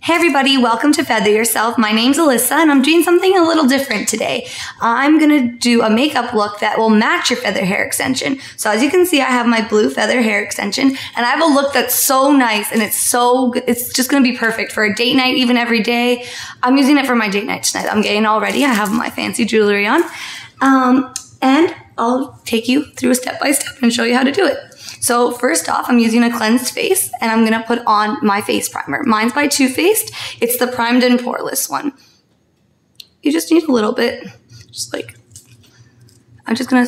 Hey everybody, welcome to Feather Yourself. My name's Alyssa and I'm doing something a little different today. I'm gonna do a makeup look that will match your feather hair extension. So as you can see, I have my blue feather hair extension and I have a look that's so nice and it's just gonna be perfect for a date night, even every day. I'm using it for my date night tonight. I'm getting all ready. I have my fancy jewelry on. And I'll take you through a step-by-step and show you how to do it. So first off, I'm using a cleansed face and I'm gonna put on my face primer. Mine's by Too Faced. It's the Primed and Poreless one. You just need a little bit, I'm just gonna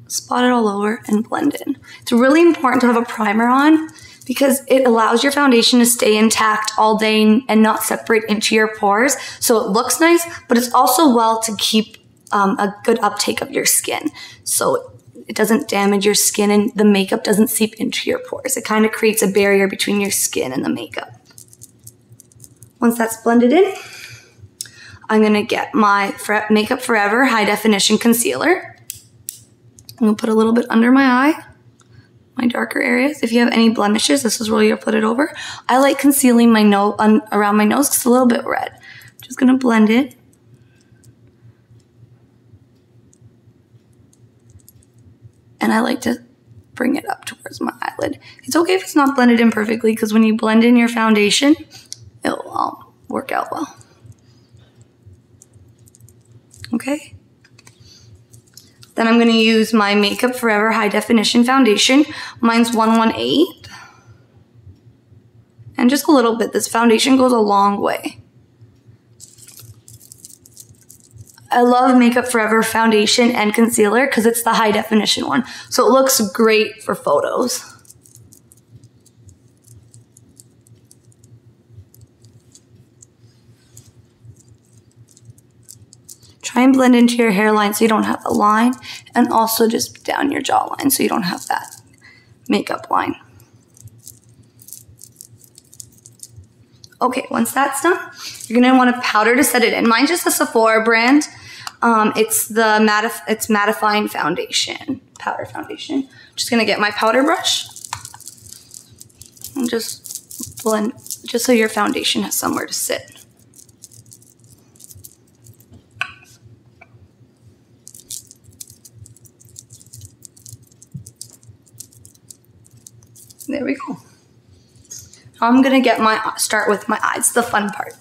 spot it all over and blend in. It's really important to have a primer on because it allows your foundation to stay intact all day and not separate into your pores. So it looks nice, but it's also well to keep a good uptake of your skin. So it doesn't damage your skin and the makeup doesn't seep into your pores. It kind of creates a barrier between your skin and the makeup. Once that's blended in, I'm gonna get my Makeup Forever High Definition Concealer. I'm gonna put a little bit under my eye, my darker areas. If you have any blemishes, this is where you'll put it over. I like concealing my nose, around my nose, it's a little bit red. Just gonna blend it. And I like to bring it up towards my eyelid. It's okay if it's not blended in perfectly because when you blend in your foundation, it'll all work out well. Okay? Then I'm gonna use my Makeup Forever High Definition Foundation. Mine's 118. And just a little bit. This foundation goes a long way. I love Makeup Forever foundation and concealer because it's the high definition one. So it looks great for photos. Try and blend into your hairline so you don't have a line, and also just down your jawline so you don't have that makeup line. Okay, once that's done, you're gonna want a powder to set it in. Mine's just a Sephora brand. It's mattifying foundation, powder foundation. Just gonna get my powder brush and just blend, just so your foundation has somewhere to sit. There we go. I'm gonna start with my eyes, the fun part.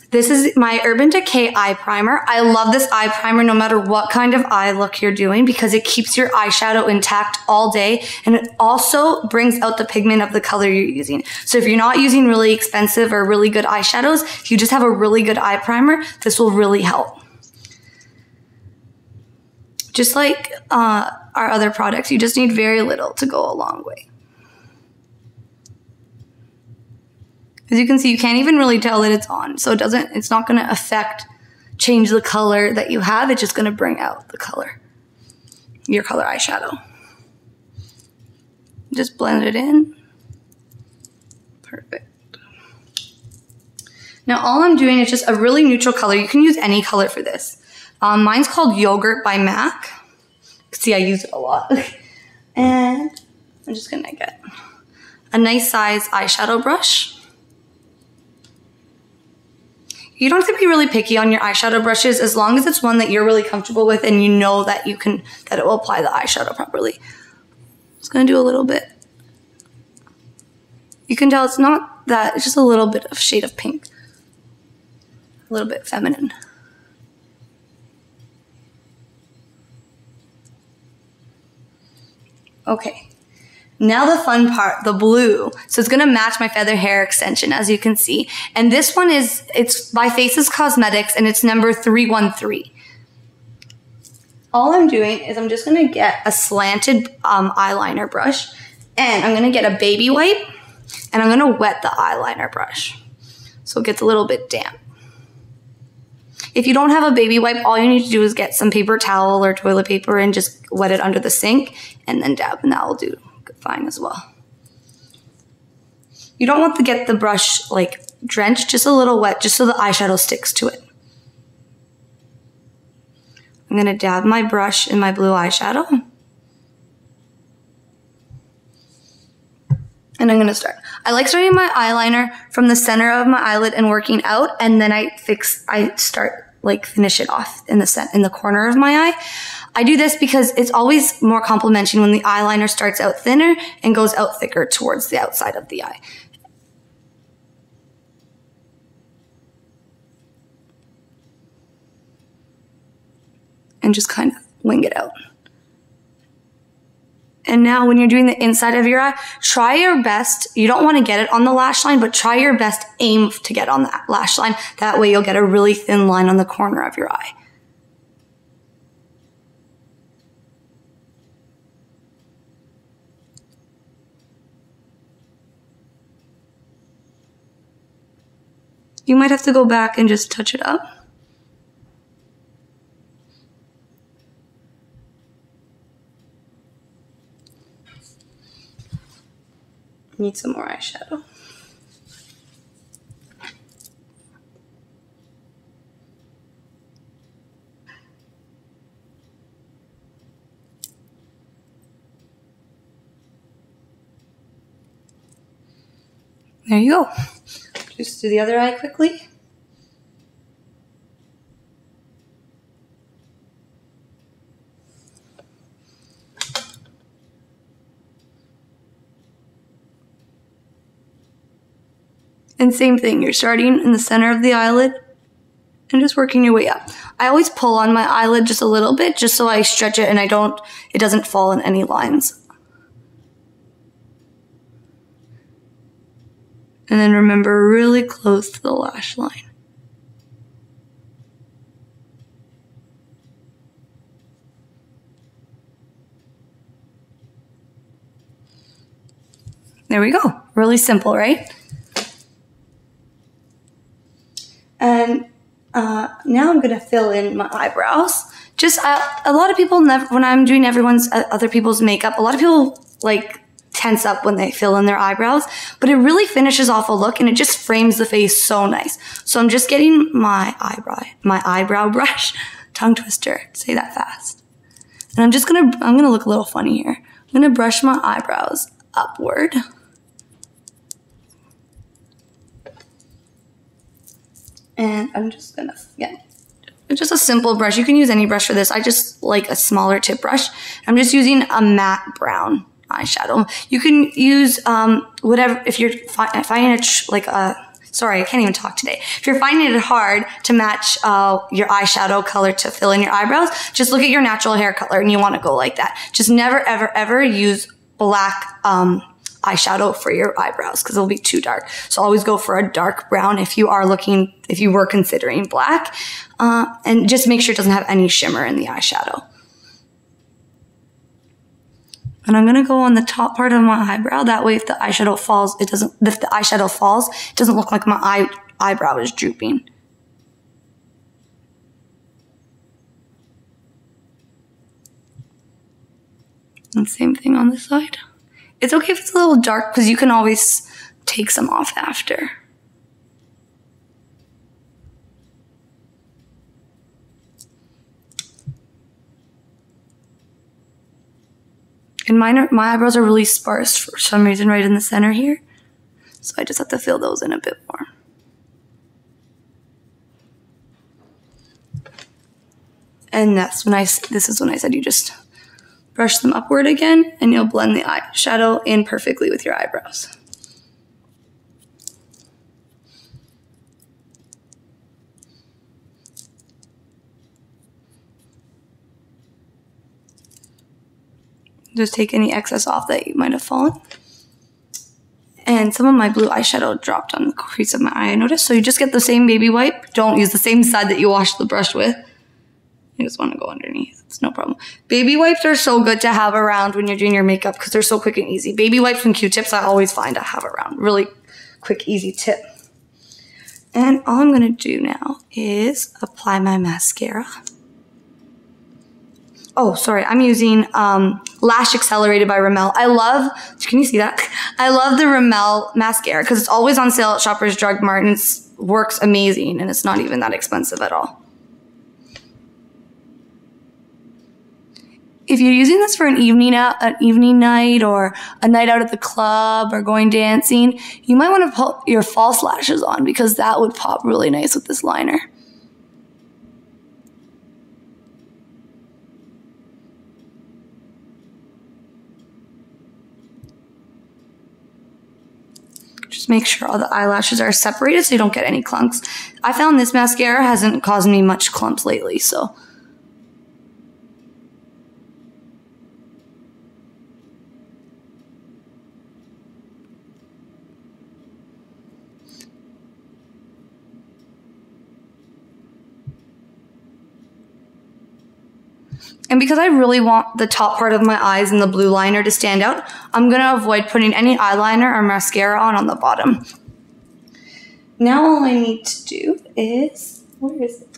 This is my Urban Decay eye primer. I love this eye primer no matter what kind of eye look you're doing because it keeps your eyeshadow intact all day and it also brings out the pigment of the color you're using. So if you're not using really expensive or really good eyeshadows, if you just have a really good eye primer, this will really help. Just like our other products, you just need very little to go a long way. As you can see, you can't even really tell that it's on. So it's not gonna change the color that you have. It's just gonna bring out the color, your color eyeshadow. Just blend it in. Perfect. Now all I'm doing is just a really neutral color. You can use any color for this. Mine's called Yogurt by MAC. See, I use it a lot. And I'm just gonna get a nice size eyeshadow brush. You don't have to be really picky on your eyeshadow brushes as long as it's one that you're really comfortable with and you know that that it will apply the eyeshadow properly. I'm just gonna do a little bit. You can tell it's not that, it's just a little bit of shade of pink. A little bit feminine. Okay. Now the fun part, the blue. So it's gonna match my feather hair extension, as you can see. And this one it's by Faces Cosmetics and it's number 313. All I'm doing is I'm just gonna get a slanted eyeliner brush and I'm gonna get a baby wipe and I'm gonna wet the eyeliner brush. So it gets a little bit damp. If you don't have a baby wipe, all you need to do is get some paper towel or toilet paper and just wet it under the sink and then dab, and that will do fine as well. You don't want to get the brush like drenched, just a little wet, just so the eyeshadow sticks to it. I'm gonna dab my brush in my blue eyeshadow. And I'm going to start. I like starting my eyeliner from the center of my eyelid and working out, and then I finish it off in the corner of my eye. I do this because it's always more complimentary when the eyeliner starts out thinner and goes out thicker towards the outside of the eye. And just kind of wing it out. And now when you're doing the inside of your eye, try your best. You don't want to get it on the lash line, but try your best, aim to get on that lash line. That way you'll get a really thin line on the corner of your eye. You might have to go back and just touch it up. Need some more eyeshadow. There you go. Just do the other eye quickly. And same thing, you're starting in the center of the eyelid and just working your way up. I always pull on my eyelid just a little bit, just so I stretch it and it doesn't fall in any lines. And then remember, really close to the lash line. There we go. Really simple, right? And now I'm gonna fill in my eyebrows. Just a lot of people when I'm doing other people's makeup, a lot of people like tense up when they fill in their eyebrows, but it really finishes off a look and it just frames the face so nice. So I'm just getting my eyebrow brush, tongue twister, say that fast. And I'm gonna look a little funny here. I'm gonna brush my eyebrows upward. And I'm just gonna, it's just a simple brush. You can use any brush for this. I just like a smaller tip brush. I'm just using a matte brown eyeshadow. You can use whatever, if you're finding it sorry, I can't even talk today. If you're finding it hard to match your eyeshadow color to fill in your eyebrows, just look at your natural hair color and you want to go like that. Just never, ever, ever use black eyeshadow for your eyebrows because it'll be too dark. So always go for a dark brown if you were considering black, and just make sure it doesn't have any shimmer in the eyeshadow. And I'm gonna go on the top part of my eyebrow. That way, if the eyeshadow falls, it doesn't look like my eyebrow is drooping. And same thing on this side. It's okay if it's a little dark because you can always take some off after. And my eyebrows are really sparse for some reason right in the center here. So I just have to fill those in a bit more. And this is when I said you just brush them upward again and you'll blend the eyeshadow in perfectly with your eyebrows. Just take any excess off that you might have fallen. And some of my blue eyeshadow dropped on the crease of my eye, I noticed. So you just get the same baby wipe. Don't use the same side that you washed the brush with. You just want to go underneath. It's no problem. Baby wipes are so good to have around when you're doing your makeup because they're so quick and easy. Baby wipes and Q-tips I always find to have around. Really quick, easy tip. And all I'm going to do now is apply my mascara. Oh, sorry, I'm using Lash Accelerated by Rimmel. Can you see that? I love the Rimmel mascara because it's always on sale at Shoppers Drug Mart and it works amazing and it's not even that expensive at all. if you're using this for an evening night or a night out at the club or going dancing, you might want to put your false lashes on because that would pop really nice with this liner. Just make sure all the eyelashes are separated so you don't get any clumps. I found this mascara hasn't caused me much clumps lately, so. And because I really want the top part of my eyes and the blue liner to stand out, I'm going to avoid putting any eyeliner or mascara on the bottom. Now all I need to do is, where is it?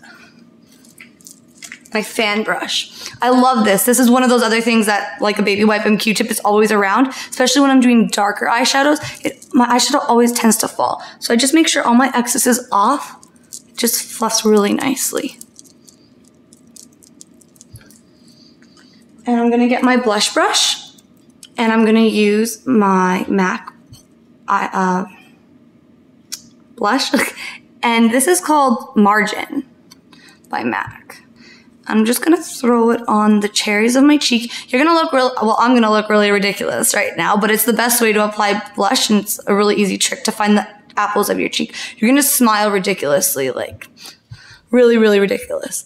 My fan brush. I love this. This is one of those other things that, like a baby wipe and Q-tip, is always around, especially when I'm doing darker eyeshadows. My eyeshadow always tends to fall. So I just make sure all my excess is off. It just fluffs really nicely. And I'm going to get my blush brush, and I'm going to use my MAC blush. And this is called Margin by MAC. I'm just going to throw it on the cherries of my cheek. You're going to look I'm going to look really ridiculous right now, but it's the best way to apply blush, and it's a really easy trick to find the apples of your cheek. You're going to smile ridiculously, like really, really ridiculous.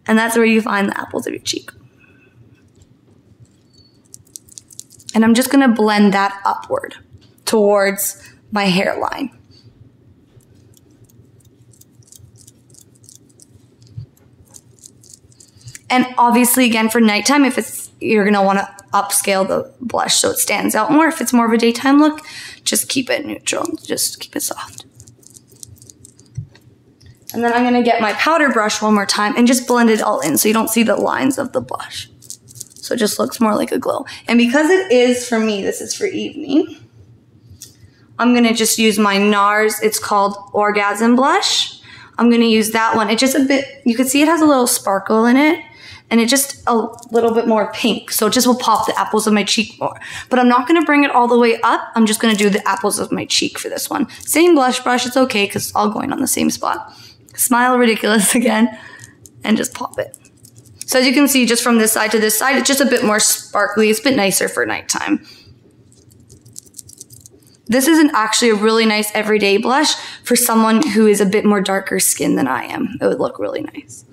And that's where you find the apples of your cheek. And I'm just going to blend that upward towards my hairline. And obviously, again, for nighttime, you're going to want to upscale the blush so it stands out more. If it's more of a daytime look, just keep it neutral. Just keep it soft. And then I'm going to get my powder brush one more time and just blend it all in so you don't see the lines of the blush. So it just looks more like a glow. And because it is, for me, this is for evening, I'm going to just use my NARS. It's called Orgasm Blush. I'm going to use that one. It's just a bit, you can see it has a little sparkle in it. And it's just a little bit more pink. So it just will pop the apples of my cheek more. But I'm not going to bring it all the way up. I'm just going to do the apples of my cheek for this one. Same blush brush. It's okay because it's all going on the same spot. Smile ridiculous again. And just pop it. So as you can see, just from this side to this side, it's just a bit more sparkly. It's a bit nicer for nighttime. This is actually a really nice everyday blush for someone who is a bit more darker skin than I am. It would look really nice.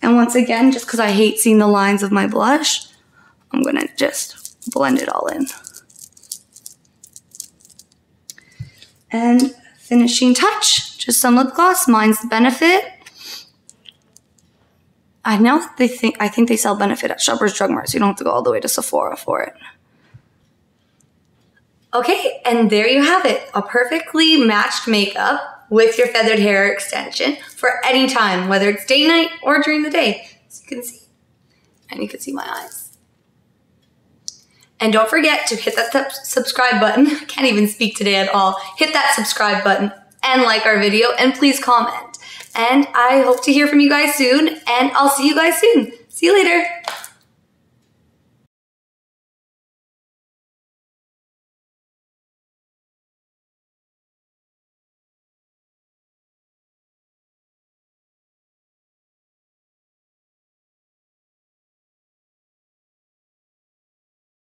And once again, just because I hate seeing the lines of my blush, I'm going to just blend it all in. And finishing touch, just some lip gloss. Mine's the Benefit. I think they sell Benefit at Shoppers Drug Mart, so you don't have to go all the way to Sephora for it. Okay, and there you have it. A perfectly matched makeup with your feathered hair extension for any time, whether it's day, night, or during the day. So you can see. And you can see my eyes. And don't forget to hit that subscribe button. I can't even speak today at all. Hit that subscribe button and like our video, and please comment. And I hope to hear from you guys soon, and I'll see you guys soon. See you later.